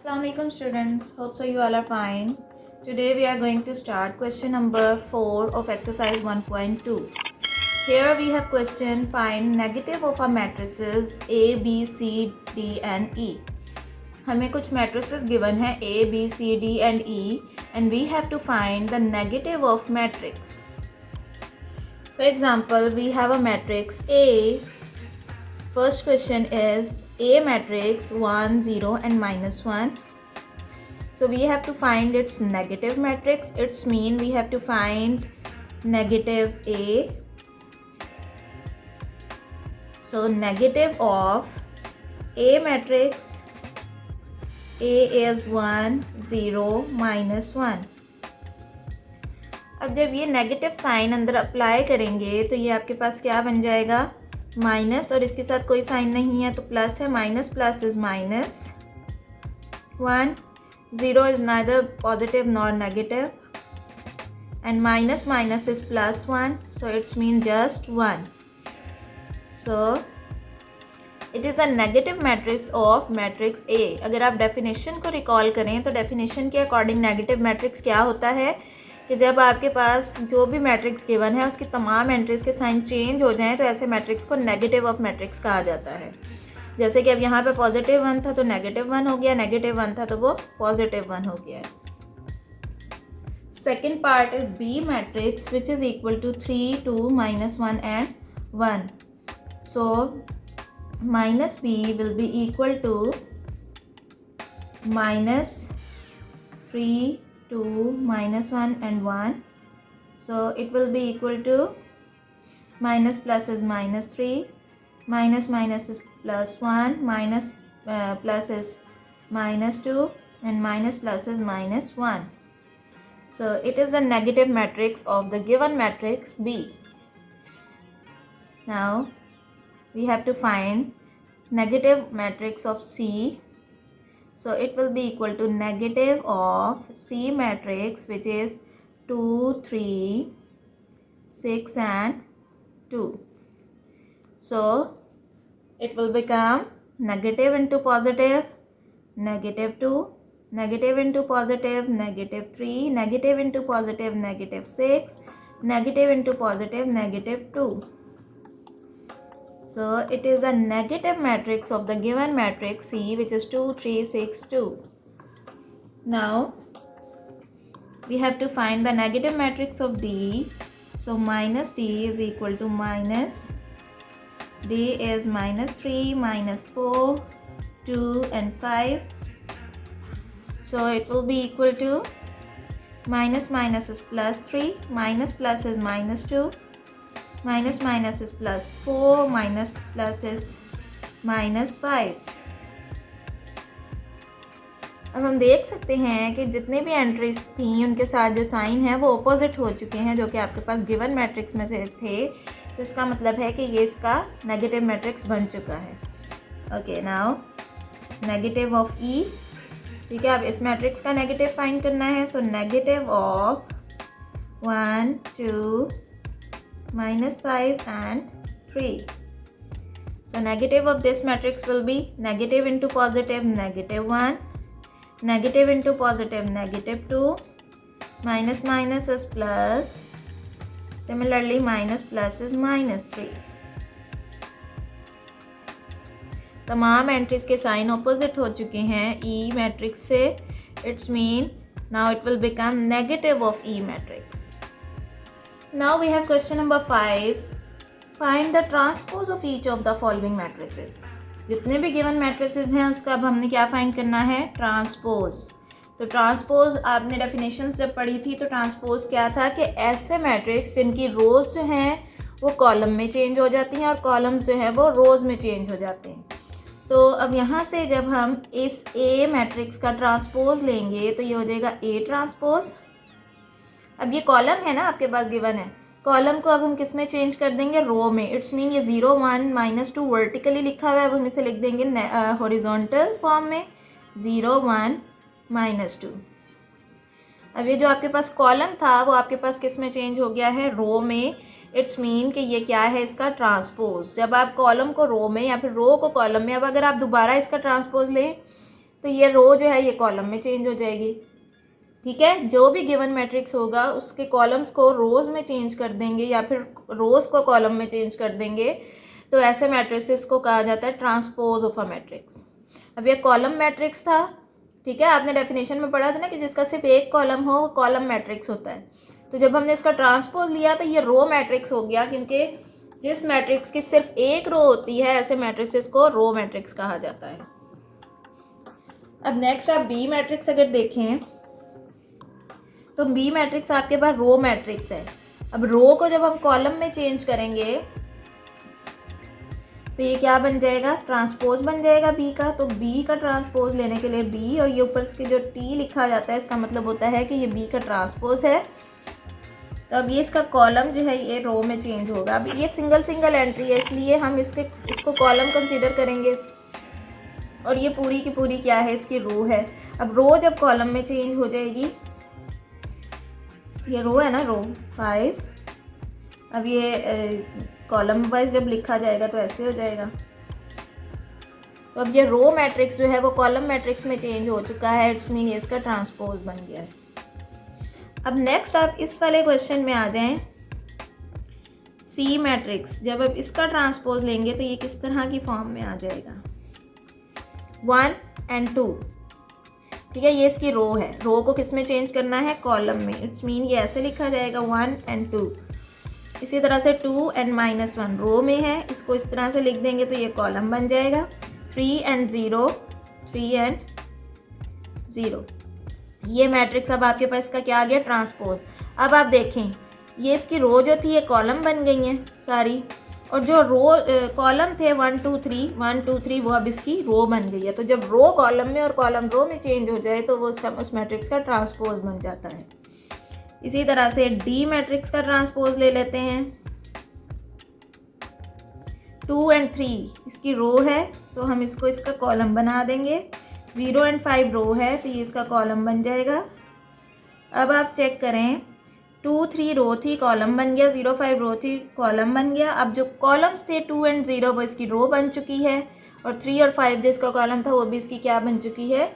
Assalamualaikum students, hope so you all are fine. Today we are going to start question number 4 of exercise 1.2. Here we have question find negative of a matrices A, B, C, D and E. हमें कुछ matrices given है A, B, C, D and E and we have to find the negative of matrix. For example, we have a matrix A. First question is A matrix 1, 0 and -1. So we have to find its negative matrix. It's mean we have to find negative A. So negative of A matrix, A is 1, 0, -1. अब जब ये negative sign अंदर apply करेंगे तो ये आपके पास क्या बन जाएगा, माइनस, और इसके साथ कोई साइन नहीं है तो प्लस है, minus plus is -1, 0 is neither positive nor negative and minus minus is +1, so it's mean just 1. So it is a negative matrix of matrix A. अगर आप डेफिनेशन को रिकॉल करें तो डेफिनेशन के अकॉर्डिंग नेगेटिव मैट्रिक्स क्या होता है कि जब आपके पास जो भी मैट्रिक्स गिवन है उसकी तमाम एंट्रीज के साइन चेंज हो जाएं तो ऐसे मैट्रिक्स को नेगेटिव ऑफ मैट्रिक्स कहा जाता है. जैसे कि अब यहाँ पे +1 था तो -1 हो गया, -1 था तो वो +1 हो गया. Second part is B matrix which is equal to 3, 2, -1 and 1. So minus b will be equal to -3, 2, -1 and 1. So it will be equal to minus plus is -3, minus minus is +1, minus plus is -2 and minus plus is -1. So it is a negative matrix of the given matrix B. Now we have to find negative matrix of C. So it will be equal to negative of C matrix which is 2, 3, 6 and 2. So it will become negative into positive, -2, negative into positive, -3, negative into positive, -6, negative into positive, -2. So it is a negative matrix of the given matrix C which is 2, 3, 6, 2. Now we have to find the negative matrix of D. So minus D is equal to minus, D is -3, -4, 2 and 5. So it will be equal to minus minus is +3, minus plus is -2, minus minus is +4, minus plus is -5. अब हम देख सकते हैं कि जितने भी entries थी उनके साथ जो साइन है वो अपोजिट हो चुके हैं जो कि आपके पास गिवन मैट्रिक्स में से थे, तो इसका मतलब है कि ये इसका नेगेटिव मैट्रिक्स बन चुका है. ओके, नाउ नेगेटिव ऑफ ई. ठीक है, अब इस मैट्रिक्स का नेगेटिव फाइंड करना है. So negative of 1, 2, -5 and 3. So negative of this matrix will be negative into positive, -1, negative into positive, -2, minus minus is plus, similarly minus plus is -3. तमाम entries के sign opposite हो चुके हैं ई matrix से. It's mean now it will become negative of E matrix. Now we have question number 5. Find the transpose of each of the following matrices. जितने भी given matrices हैं उसका अब हमने क्या फाइंड करना है, ट्रांसपोज. तो ट्रांसपोज आपने डेफिनेशंस जब पढ़ी थी तो ट्रांसपोज क्या था कि ऐसे मैट्रिक्स जिनकी रोज जो हैं वो कॉलम में चेंज हो जाती हैं और कॉलम्स जो है वो रोज में चेंज हो जाते हैं. तो अब यहाँ से जब हम इस ए मैट्रिक्स का ट्रांसपोज लेंगे तो ये हो जाएगा ए ट्रांसपोज. अब ये कॉलम है ना आपके पास गिवन है, कॉलम को अब हम किस में चेंज कर देंगे, रो में. इट्स मीन ये 0, 1, -2 वर्टिकली लिखा हुआ है, अब हम इसे लिख देंगे हॉरिजॉन्टल फॉर्म में 0, 1, -2. अब ये जो आपके पास कॉलम था वो आपके पास किस में चेंज हो गया है, रो में. इट्स मीन कि ये क्या है, इसका ट्रांसपोज. जब आप कॉलम को रो में या फिर रो को कॉलम में, अब अगर आप दोबारा इसका ट्रांसपोज लें तो ये रो जो है ये कॉलम में चेंज हो जाएगी। ठीक है, जो भी गिवन मैट्रिक्स होगा उसके कॉलम्स को रोज़ में चेंज कर देंगे या फिर रोज़ को कॉलम में चेंज कर देंगे, तो ऐसे मैट्रिसेस को कहा जाता है ट्रांसपोज ऑफ अ मैट्रिक्स। अब ये कॉलम मैट्रिक्स था, ठीक है, आपने डेफिनेशन में पढ़ा था ना कि जिसका सिर्फ एक कॉलम हो वो कॉलम मैट्रिक्स होता है। तो जब हमने इसका ट्रांसपोज लिया तो ये रो मैट्रिक्स हो गया, क्योंकि जिस मैट्रिक्स की सिर्फ एक रो होती है ऐसे मैट्रिसेस को रो मैट्रिक्स कहा जाता है। अब नेक्स्ट आप बी मैट्रिक्स अगर देखें तो बी मैट्रिक्स आपके पास रो मैट्रिक्स है। अब रो को जब हम कॉलम में चेंज करेंगे तो ये क्या बन जाएगा, ट्रांसपोज बन जाएगा बी का। तो बी का ट्रांसपोज लेने के लिए बी और ये ऊपर इसके जो टी लिखा जाता है इसका मतलब होता है कि ये बी का ट्रांसपोज है। तो अब ये इसका कॉलम जो है ये रो में चेंज होगा। अब ये सिंगल सिंगल एंट्री है इसलिए हम इसको कॉलम कंसीडर करेंगे और ये पूरी की पूरी क्या है, इसकी रो है। अब रो जब कॉलम में चेंज हो जाएगी, ये रो है ना, रो 5, अब ये कॉलम वाइज जब लिखा जाएगा तो ऐसे हो जाएगा। तो अब ये रो मैट्रिक्स जो है वो कॉलम मैट्रिक्स में चेंज हो चुका है, इट्स मीन ये इसका ट्रांसपोज बन गया है। अब नेक्स्ट आप इस वाले क्वेश्चन में आ जाएं, सी मैट्रिक्स। जब आप इसका ट्रांसपोज लेंगे तो ये किस तरह की फॉर्म में आ जाएगा, 1 and 2। ठीक है, ये इसकी रो है, रो को किस में चेंज करना है, कॉलम में, इट्स मीन ये ऐसे लिखा जाएगा 1 and 2। इसी तरह से 2 and -1 रो में है, इसको इस तरह से लिख देंगे तो ये कॉलम बन जाएगा। 3 and 0, 3 and 0, ये मैट्रिक्स अब आपके पास इसका क्या आ गया, ट्रांसपोज। अब आप देखें ये इसकी रो जो थी ये कॉलम बन गई हैं सारी, और जो रो कॉलम थे 1 2 3 वो अब इसकी रो बन गई है। तो जब रो कॉलम में और कॉलम रो में चेंज हो जाए तो वो उस मैट्रिक्स का ट्रांसपोज बन जाता है। इसी तरह से डी मैट्रिक्स का ट्रांसपोज ले लेते हैं। 2 and 3 इसकी रो है तो हम इसको इसका कॉलम बना देंगे। 0 and 5 रो है तो ये इसका कॉलम बन जाएगा। अब आप चेक करें, 2 3 रो थी, कॉलम बन गया, 0 5 रो थी, कॉलम बन गया। अब जो कॉलम्स थे 2 and 0 वो इसकी रो बन चुकी है, और 3 और 5 जिसका कॉलम था वो भी इसकी क्या बन चुकी है,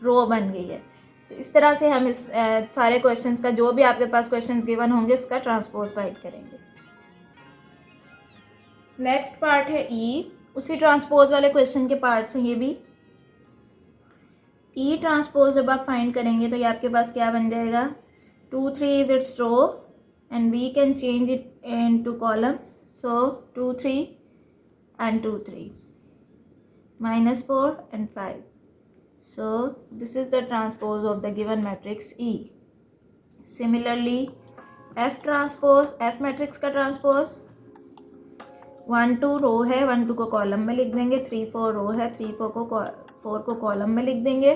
रो बन गई है। तो इस तरह से हम इस सारे क्वेश्चंस का, जो भी आपके पास क्वेश्चंस गिवन होंगे उसका ट्रांसपोज फाइंड करेंगे। नेक्स्ट पार्ट है ई, उसी ट्रांसपोज वाले क्वेश्चन के पार्ट्स हैं ये भी। ई ट्रांसपोज जब आप फाइंड करेंगे तो ये आपके पास क्या बन जाएगा, 2 3 is its row and we can change it into column, so 2 3 and 2 3, -4 and 5, so this is the transpose of the given matrix E. Similarly F transpose, F matrix का transpose 1 2 रो है, 1 2 को कॉलम में लिख देंगे, 3 4 रो है, 3 4 को कॉलम में लिख देंगे।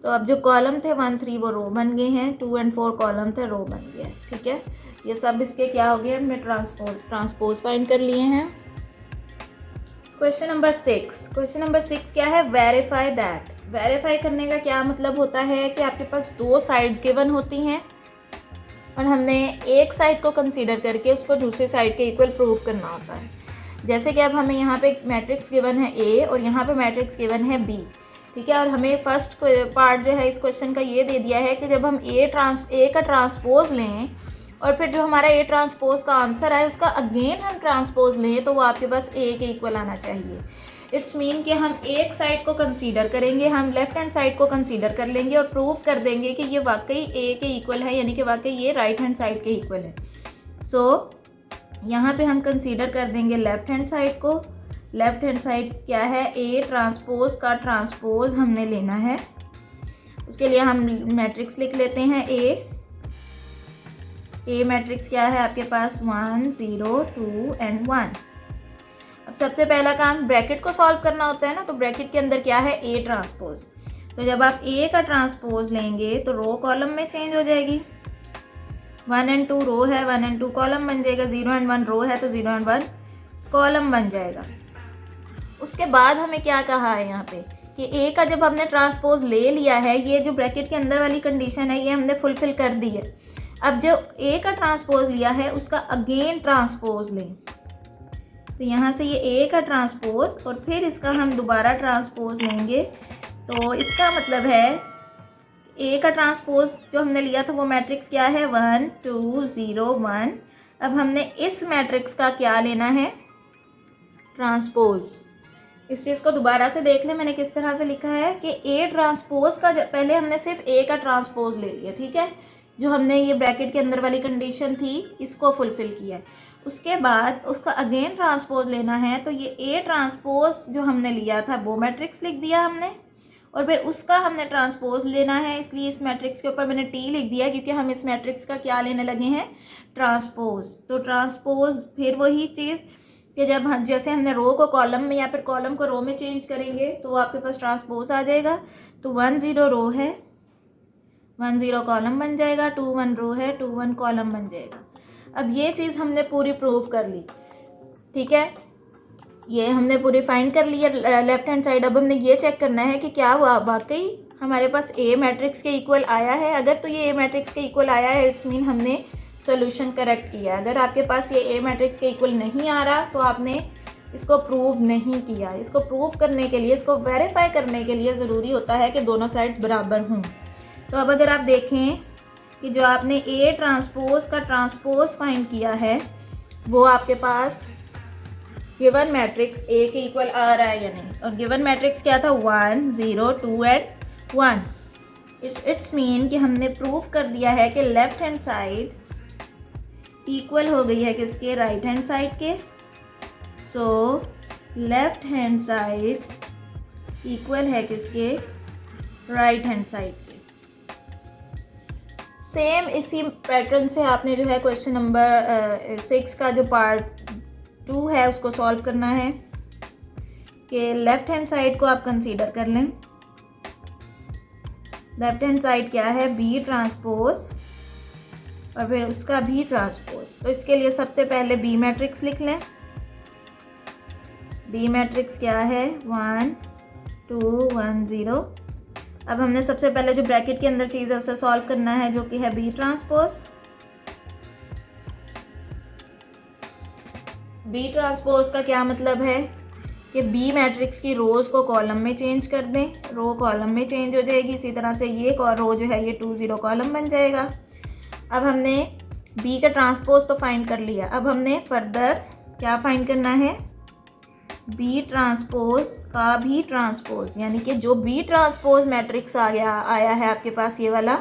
तो अब जो कॉलम थे 1 3 वो रो बन गए हैं, 2 and 4 कॉलम थे, रो बन गया है। ठीक है, ये सब इसके क्या हो गए, हमने ट्रांसपोज फाइंड कर लिए हैं। क्वेश्चन नंबर 6, क्वेश्चन नंबर 6 क्या है, वेरीफाई दैट। वेरीफाई करने का क्या मतलब होता है कि आपके पास 2 साइड्स गिवन होती हैं और हमने एक साइड को कंसीडर करके उसको दूसरे साइड के इक्वल प्रूव करना होता है। जैसे कि अब हमें यहाँ पे मैट्रिक्स गिवन है ए और यहाँ पे मैट्रिक्स गिवन है बी। ठीक है, और हमें फर्स्ट पार्ट जो है इस क्वेश्चन का ये दे दिया है कि जब हम ए का ट्रांसपोज लें और फिर जो हमारा ए ट्रांसपोज का आंसर आए उसका अगेन हम ट्रांसपोज लें तो वो आपके पास ए के इक्वल आना चाहिए। इट्स मीन कि हम एक साइड को कंसीडर करेंगे, हम लेफ्ट हैंड साइड को कंसीडर कर लेंगे और प्रूव कर देंगे कि ये वाकई ए के इक्वल है, यानी कि वाकई ये राइट हैंड साइड के इक्वल है। सो यहाँ पे हम कंसीडर कर देंगे लेफ्ट हैंड साइड को। लेफ्ट हैंड साइड क्या है, ए ट्रांसपोज का ट्रांसपोज हमने लेना है। उसके लिए हम मैट्रिक्स लिख लेते हैं ए मैट्रिक्स क्या है आपके पास, 1 0 2 and 1। अब सबसे पहला काम ब्रैकेट को सॉल्व करना होता है ना, तो ब्रैकेट के अंदर क्या है, ए ट्रांसपोज। तो जब आप ए का ट्रांसपोज लेंगे तो रो कॉलम में चेंज हो जाएगी। 1 and 2 रो है, 1 and 2 कॉलम बन जाएगा। 0 and 1 रो है तो 0 and 1 कॉलम बन जाएगा। उसके बाद हमें क्या कहा है यहाँ पे कि ए का जब हमने ट्रांसपोज ले लिया है, ये जो ब्रैकेट के अंदर वाली कंडीशन है ये हमने फुलफिल कर दी है। अब जो ए का ट्रांसपोज लिया है उसका अगेन ट्रांसपोज लें, तो यहाँ से ये ए का ट्रांसपोज और फिर इसका हम दोबारा ट्रांसपोज लेंगे तो इसका मतलब है ए का ट्रांसपोज जो हमने लिया था वो मैट्रिक्स क्या है 1 2 0 1। अब हमने इस मैट्रिक्स का क्या लेना है ट्रांसपोज। इस चीज़ को दोबारा से देख लें मैंने किस तरह से लिखा है कि ए ट्रांसपोज का पहले हमने सिर्फ ए का ट्रांसपोज ले लिया, ठीक है, जो हमने ये ब्रैकेट के अंदर वाली कंडीशन थी इसको फुलफिल किया है। उसके बाद उसका अगेन ट्रांसपोज लेना है, तो ये ए ट्रांसपोज जो हमने लिया था वो मैट्रिक्स लिख दिया हमने, और फिर उसका हमने ट्रांसपोज लेना है, इसलिए इस मैट्रिक्स के ऊपर मैंने टी लिख दिया क्योंकि हम इस मैट्रिक्स का क्या लेने लगे हैं ट्रांसपोज। तो ट्रांसपोज फिर वही चीज़ कि जब जैसे हमने रो को कॉलम में या फिर कॉलम को रो में चेंज करेंगे तो आपके पास ट्रांसपोज आ जाएगा। तो 1 0 रो है 1 0 कॉलम बन जाएगा, 2 1 रो है 2 1 कॉलम बन जाएगा। अब ये चीज़ हमने पूरी प्रूव कर ली, ठीक है, ये हमने पूरी फाइंड कर ली है लेफ्ट हैंड साइड। अब हमने ये चेक करना है कि क्या वाकई हमारे पास ए मैट्रिक्स के इक्वल आया है। अगर तो ये ए मैट्रिक्स के इक्वल आया है इट्स मीन हमने सोल्यूशन करेक्ट किया। अगर आपके पास ये ए मैट्रिक्स के इक्वल नहीं आ रहा तो आपने इसको प्रूव नहीं किया। इसको प्रूव करने के लिए, इसको वेरीफाई करने के लिए ज़रूरी होता है कि दोनों साइड्स बराबर हों। तो अब अगर आप देखें कि जो आपने ए ट्रांसपोज का ट्रांसपोज फाइंड किया है वो आपके पास गिवन मैट्रिक्स ए के इक्वल आ रहा है या नहीं, और गिवन मैट्रिक्स क्या था 1 0 2 एंड 1। इट्स मीन कि हमने प्रूव कर दिया है कि लेफ्ट हैंड साइड इक्वल हो गई है किसके राइट हैंड साइड के। सो लेफ्ट हैंड साइड इक्वल है किसके राइट हैंड साइड के। सेम इसी पैटर्न से आपने जो है क्वेश्चन नंबर 6 का जो पार्ट 2 है उसको सॉल्व करना है कि लेफ्ट हैंड साइड को आप कंसीडर कर लें। लेफ्ट हैंड साइड क्या है बी ट्रांसपोज और फिर उसका भी ट्रांसपोज। तो इसके लिए सबसे पहले बी मैट्रिक्स लिख लें। बी मैट्रिक्स क्या है 1 2 1 0। अब हमने सबसे पहले जो ब्रैकेट के अंदर चीज़ है उसे सॉल्व करना है जो कि है बी ट्रांसपोज। बी ट्रांसपोज का क्या मतलब है कि बी मैट्रिक्स की रोज़ को कॉलम में चेंज कर दें, रो कॉलम में चेंज हो जाएगी। इसी तरह से ये रो जो है ये 2 0 कॉलम बन जाएगा। अब हमने बी का ट्रांसपोज तो फाइंड कर लिया, अब हमने फर्दर क्या फाइंड करना है बी ट्रांसपोज का भी ट्रांसपोज, यानी कि जो बी ट्रांसपोज मैट्रिक्स आया है आपके पास ये वाला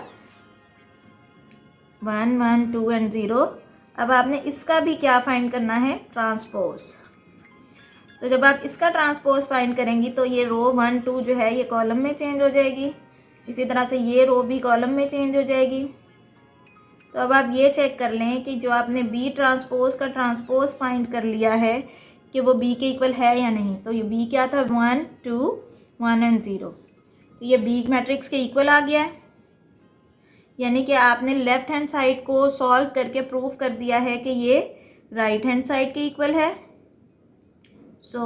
1 1 2 एंड 0। अब आपने इसका भी क्या फाइंड करना है ट्रांसपोज। तो जब आप इसका ट्रांसपोज फाइंड करेंगी तो ये रो 1 2 जो है ये कॉलम में चेंज हो जाएगी, इसी तरह से ये रो भी कॉलम में चेंज हो जाएगी। तो अब आप ये चेक कर लें कि जो आपने बी ट्रांसपोज का ट्रांसपोज फाइंड कर लिया है कि वो बी के इक्वल है या नहीं। तो ये बी क्या था 1 2 1 एंड 0। तो ये बी मैट्रिक्स के इक्वल आ गया है, यानी कि आपने लेफ्ट हैंड साइड को सॉल्व करके प्रूव कर दिया है कि ये राइट हैंड साइड के इक्वल है। So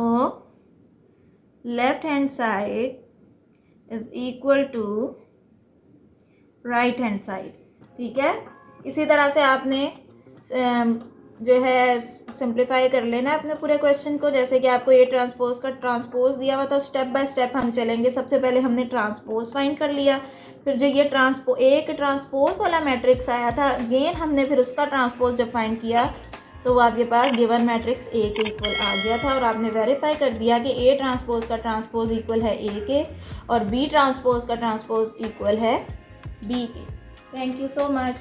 left hand side is equal to right hand side, ठीक है। इसी तरह से आपने जो है सिंप्लीफाई कर लेना है अपने पूरे क्वेश्चन को। जैसे कि आपको ए ट्रांसपोज का ट्रांसपोज दिया हुआ था, स्टेप बाय स्टेप हम चलेंगे। सबसे पहले हमने ट्रांसपोज फाइंड कर लिया, फिर जो ये एक ट्रांसपोज वाला मैट्रिक्स आया था अगेन हमने फिर उसका ट्रांसपोज जब फाइंड किया तो वो आपके पास गिवन मैट्रिक्स ए के इक्वल आ गया था, और आपने वेरीफाई कर दिया कि ए ट्रांसपोज का ट्रांसपोज इक्वल है ए के और बी ट्रांसपोज का ट्रांसपोज इक्वल है बी के। Thank you so much.